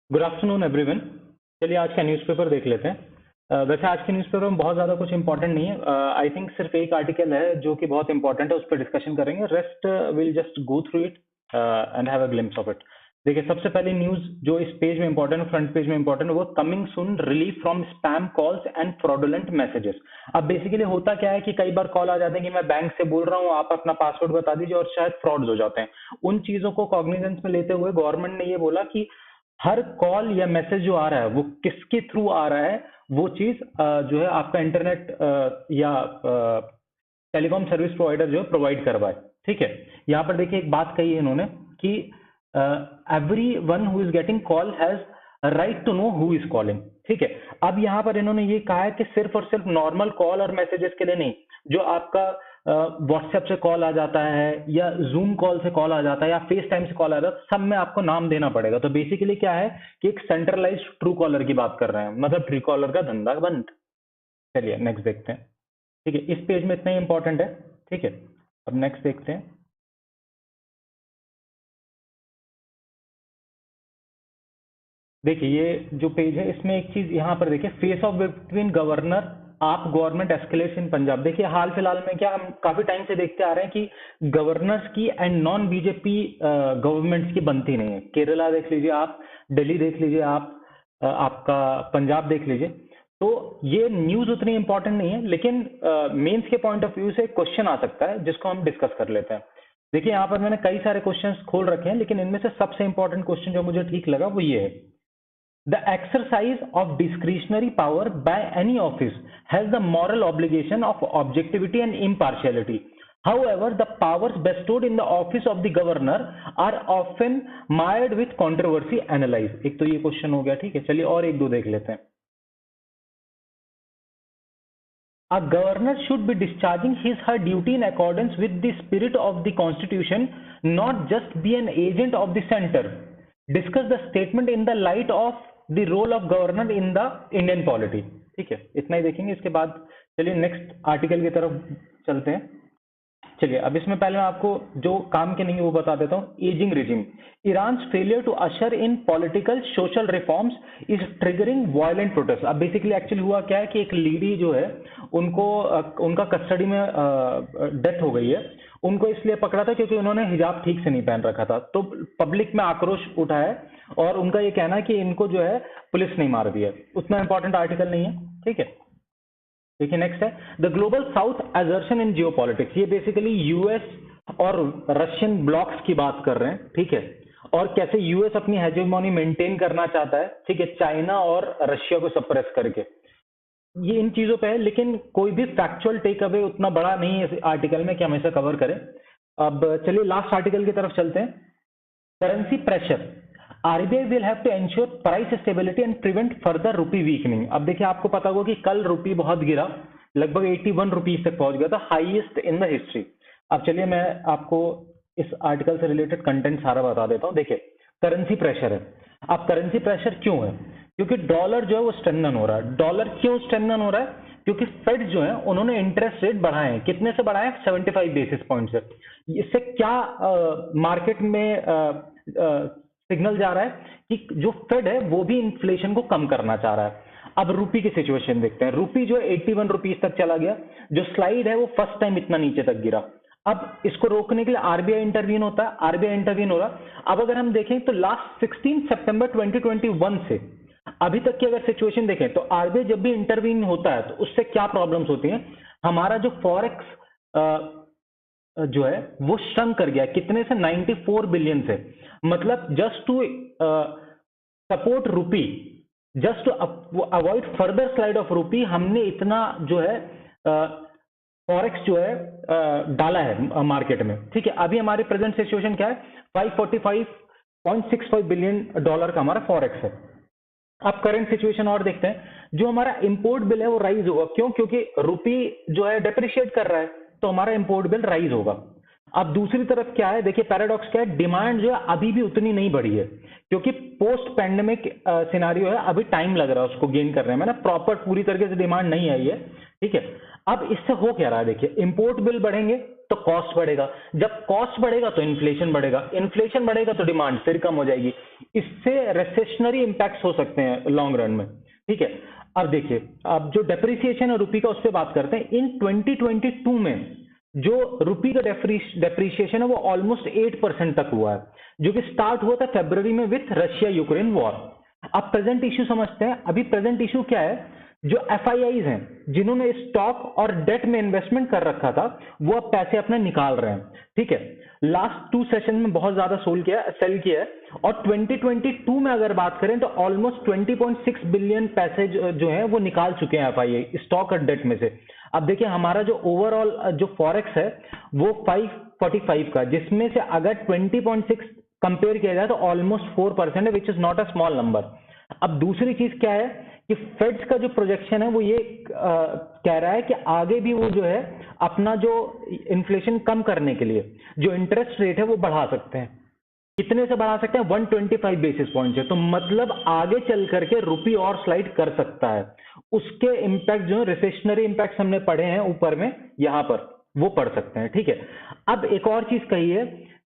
Good afternoon everyone. चलिए आज का न्यूज़पेपर देख लेते हैं। वैसे आज के न्यूज़पेपर में बहुत ज़्यादा कुछ इंपॉर्टेंट नहीं है। आई थिंक सिर्फ एक आर्टिकल है जो कि बहुत इंपॉर्टेंट है, उस पर डिस्कशन करेंगे। Rest will just go through it and have a glimpse of it. देखिए, सबसे पहली न्यूज़ जो इस पेज में इंपॉर्टेंट है, फ्रंट पेज में इंपॉर्टेंट है, वो coming soon relief from spam calls and fraudulent messages. अब बेसिकली होता क्या है कि कई बार कॉल आ जाते हैं कि मैं बैंक से बोल रहा हूँ, आप अपना पासवर्ड बता दीजिए, और शायद फ्रॉड्स हो जाते हैं। उन चीज़ों को कॉग्निजेंस में लेते हुए गवर्नमेंट ने ये बोला कि हर कॉल या मैसेज जो आ रहा है वो किसके थ्रू आ रहा है, वो चीज जो है आपका इंटरनेट या टेलीकॉम सर्विस प्रोवाइडर जो है प्रोवाइड करवाए। ठीक है, यहाँ पर देखिए एक बात कही है इन्होंने कि every one who is getting call has right to know who is calling. ठीक है, अब यहाँ पर इन्होंने ये कहा है कि सिर्फ और सिर्फ नॉर्मल कॉल और मैसेजेस के लिए नहीं, जो आपका व्हाट्सएप से कॉल आ जाता है या जूम कॉल से कॉल आ जाता है या फेस टाइम से कॉल आ जाता है, सब में आपको नाम देना पड़ेगा। तो बेसिकली क्या है कि एक सेंट्रलाइज्ड ट्रू कॉलर की बात कर रहे हैं, मतलब ट्रू कॉलर का धंधा बंद। चलिए नेक्स्ट देखते हैं। ठीक है, इस पेज में इतना ही इंपॉर्टेंट है। ठीक है, अब नेक्स्ट देखते हैं। देखिए ये जो पेज है, इसमें एक चीज यहाँ पर देखिए, फेस ऑफ बिटवीन गवर्नर आप गवर्नमेंट एस्केलेट्स इन पंजाब। देखिए हाल फिलहाल में क्या हम काफी टाइम से देखते आ रहे हैं कि गवर्नर्स की एंड नॉन बीजेपी गवर्नमेंट्स की बनती नहीं है। केरला देख लीजिए आप, दिल्ली देख लीजिए आप, आपका पंजाब देख लीजिए। तो ये न्यूज उतनी इंपॉर्टेंट नहीं है, लेकिन मेंस के पॉइंट ऑफ व्यू से क्वेश्चन आ सकता है जिसको हम डिस्कस कर लेते हैं। देखिए यहाँ पर मैंने कई सारे क्वेश्चंस खोल रखे हैं, लेकिन इनमें से सबसे इंपॉर्टेंट क्वेश्चन जो मुझे ठीक लगा वो ये है, the exercise of discretionary power by any office has the moral obligation of objectivity and impartiality. However, the powers bestowed in the office of the governor are often mired with controversy. Analyze. एक तो ये question हो गया। ठीक है, चलिए और एक दो देख लेते हैं। A governor should be discharging her duty in accordance with the spirit of the constitution, not just be an agent of the center. Discuss the statement in the light of the role of governor in the Indian polity. ठीक है, इतना ही देखेंगे। इसके बाद चलिए next article की तरफ चलते हैं। चलिए अब इसमें पहले मैं आपको जो काम के नहीं वो बता देता हूँ। Ageing regime, Iran failure to usher in political social reforms is triggering violent protest. अब बेसिकली एक्चुअली हुआ क्या है कि एक लेडी जो है उनको उनका कस्टडी में डेथ हो गई है। उनको इसलिए पकड़ा था क्योंकि उन्होंने हिजाब ठीक से नहीं पहन रखा था। तो पब्लिक में आक्रोश उठा है और उनका ये कहना है कि इनको जो है पुलिस नहीं मार दी है। उतना इंपॉर्टेंट आर्टिकल नहीं है। ठीक है, देखिए नेक्स्ट है the global south assertion in geopolitics. ये बेसिकली यूएस और रशियन ब्लॉक्स की बात कर रहे हैं। ठीक है, और कैसे यूएस अपनी हेजेमोनी मेंटेन करना चाहता है। ठीक है, चाइना और रशिया को सप्रेस करके, ये इन चीजों पे है। लेकिन कोई भी फैक्चुअल टेक अवे उतना बड़ा नहीं है इस आर्टिकल में कि हम इसे कवर करें। अब चलिए लास्ट आर्टिकल की तरफ चलते हैं। Currency pressure, RBI will have to ensure price stability and prevent further rupee weakening. अब देखिए आपको पता होगा कि कल रुपी बहुत गिरा, लगभग 81 रुपीज तक पहुंच गया था, हाईएस्ट इन द हिस्ट्री। अब चलिए मैं आपको इस आर्टिकल से रिलेटेड कंटेंट सारा बता देता हूं। देखिए करेंसी प्रेशर है। अब करेंसी प्रेशर क्यों है? क्योंकि डॉलर जो है वो स्ट्रेंथन हो रहा है। डॉलर क्यों स्ट्रेंथन हो रहा है? क्योंकि फेड जो है उन्होंने इंटरेस्ट रेट बढ़ाए हैं। कितने से बढ़ाए हैं? 75 बेसिस पॉइंट से। इससे क्या मार्केट में सिग्नल जा रहा है कि जो फेड है वो भी इन्फ्लेशन को कम करना चाह रहा है। अब रूपी की सिचुएशन देखते हैं। रूपी जो 81 रुपीज तक चला गया। जो स्लाइड है वो फर्स्ट टाइम इतना नीचे तक गिरा। अब इसको रोकने के लिए आरबीआई इंटरवीन होता है, आरबीआई इंटरवीन हो रहा। अब अगर हम देखें तो लास्ट 16 सितंबर 2021 से अभी तक की अगर सिचुएशन देखें तो आरबीआई जब भी इंटरवीन होता है तो उससे क्या प्रॉब्लम्स होती हैं? हमारा जो फॉरेक्स जो है वो श्रंक कर गया। कितने से? 94 बिलियन से। मतलब just to support rupee, just to avoid further slide of rupee, हमने इतना जो है फॉरेक्स जो है डाला है मार्केट में। ठीक है, अभी हमारी प्रेजेंट सिचुएशन क्या है? 545.65 बिलियन डॉलर का हमारा फॉरेक्स है। अब करंट सिचुएशन और देखते हैं। जो हमारा इंपोर्ट बिल है वो राइज होगा। क्यों? क्योंकि रूपी जो है डेप्रिशिएट कर रहा है, तो हमारा इंपोर्ट बिल राइज होगा। अब दूसरी तरफ क्या है? देखिए पैराडॉक्स क्या है, डिमांड जो है अभी भी उतनी नहीं बढ़ी है, क्योंकि पोस्ट पैंडेमिक सिनारियो है, अभी टाइम लग रहा है उसको गेन करने में ना, प्रॉपर पूरी तरीके से डिमांड नहीं आई है। ठीक है, अब इससे हो क्या रहा है? देखिए इंपोर्ट बिल बढ़ेंगे तो कॉस्ट बढ़ेगा, जब कॉस्ट बढ़ेगा तो इन्फ्लेशन बढ़ेगा, इन्फ्लेशन बढ़ेगा तो डिमांड फिर कम हो जाएगी। इससे रेसेशनरी इंपैक्ट्स हो सकते हैं लॉन्ग रन में, ठीक है। अब देखिए, अब जो डेप्रिसिएशन है रुपी का, उस पर बात करते हैं। इन 2022 में जो रुपी का डेप्रिसिएशन है वो ऑलमोस्ट 8% तक हुआ है, जो कि स्टार्ट हुआ था फरवरी में विथ रशिया यूक्रेन वॉर। अब प्रेजेंट इश्यू समझते हैं। अभी प्रेजेंट इश्यू क्या है, जो एफआईआईज हैं जिन्होंने स्टॉक और डेट में इन्वेस्टमेंट कर रखा था, वो अब पैसे अपने निकाल रहे हैं, ठीक है। लास्ट 2 सेशन में बहुत ज्यादा सेल किया है, और 2022 में अगर बात करें तो ऑलमोस्ट 20.6 बिलियन पैसे जो है वो निकाल चुके हैं एफआईआई स्टॉक और डेट में से। अब देखिए, हमारा जो ओवरऑल जो फॉरेक्स है वो 545 का, जिसमें से अगर 20.6 कंपेयर किया जाए तो ऑलमोस्ट 4% है, which is not a small number. अब दूसरी चीज क्या है कि फेड्स का जो प्रोजेक्शन है वो ये कह रहा है कि आगे भी वो जो है अपना जो इन्फ्लेशन कम करने के लिए जो इंटरेस्ट रेट है वो बढ़ा सकते हैं। कितने से बढ़ा सकते हैं? 125 बेसिस पॉइंट से। तो मतलब आगे चल करके रुपी और स्लाइड कर सकता है। उसके इंपैक्ट जो रिसेशनरी इंपैक्ट हमने पढ़े हैं ऊपर में, यहां पर वो पढ़ सकते हैं, ठीक है। अब एक और चीज कही है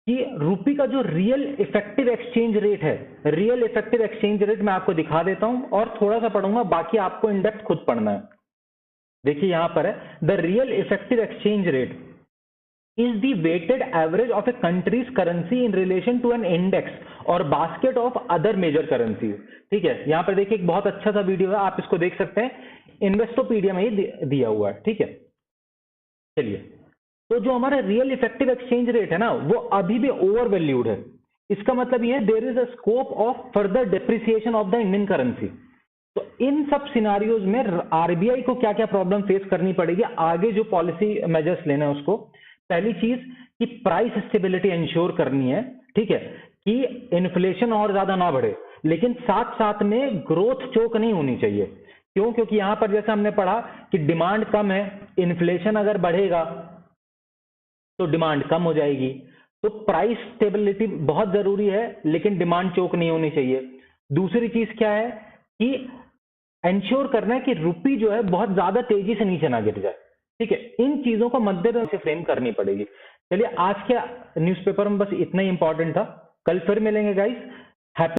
कि रुपी का जो रियल इफेक्टिव एक्सचेंज रेट है, रियल इफेक्टिव एक्सचेंज रेट मैं आपको दिखा देता हूं और थोड़ा सा पढ़ूंगा, बाकी आपको इन डेप्थ खुद पढ़ना है। देखिए यहां पर है, the real effective exchange rate is the weighted average of a country's currency in relation to an index और basket of other major currencies। ठीक है, यहां पर देखिए एक बहुत अच्छा सा वीडियो है, आप इसको देख सकते हैं, इन्वेस्टोपीडिया में ही दिया हुआ है, ठीक है। चलिए, तो जो हमारा रियल इफेक्टिव एक्सचेंज रेट है ना, वो अभी भी ओवर वैल्यूड है। इसका मतलब ये है there is a scope of further depreciation of the Indian currency. तो इन सब सिनारियोज में आरबीआई को क्या क्या प्रॉब्लम फेस करनी पड़ेगी आगे जो पॉलिसी मेजर्स लेना है उसको। पहली चीज कि प्राइस स्टेबिलिटी इंश्योर करनी है, ठीक है, कि इन्फ्लेशन और ज्यादा ना बढ़े, लेकिन साथ साथ में ग्रोथ चोक नहीं होनी चाहिए। क्यों? क्योंकि यहां पर जैसे हमने पढ़ा कि डिमांड कम है, इन्फ्लेशन अगर बढ़ेगा तो डिमांड कम हो जाएगी। तो प्राइस स्टेबिलिटी बहुत जरूरी है, लेकिन डिमांड चोक नहीं होनी चाहिए। दूसरी चीज क्या है कि इंश्योर करना है कि रुपी जो है बहुत ज्यादा तेजी से नीचे ना गिर जाए, ठीक है। इन चीजों को मद्देनजर से फ्रेम करनी पड़ेगी। चलिए, आज के न्यूज़पेपर में बस इतना ही इंपॉर्टेंट था। कल फिर मिलेंगे गाइस।